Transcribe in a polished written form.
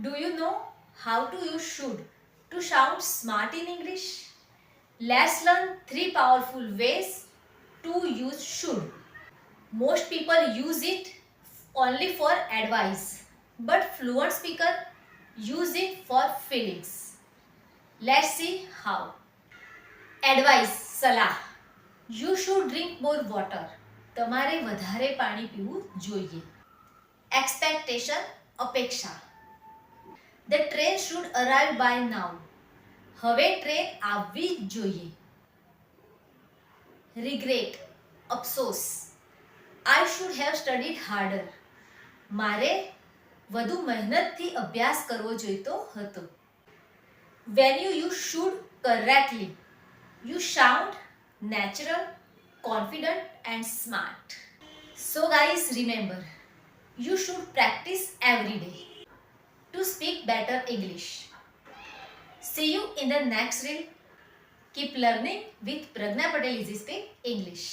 Do you know how to use should to sound smart in English? Let's learn three powerful ways to use should. Most people use it only for advice, but fluent speaker use it for feelings. Let's see how. Advice, સલાહ. You should drink more water. તમારે વધારે પાણી પીવું જોઈએ. Expectation, અપેક્ષા. The train should arrive by now. હવે train આવવી જ જોઈએ. Regret, અફસોસ. I should have studied harder. મારે વધુ મહેનતથી અભ્યાસ કરવો જોઈતો હતો. When you use should correctly, you sound natural, confident and smart. So guys, remember, you should practice every day to speak better English. See you in the next reel. Keep learning with Pragna Patel Easy Speak English.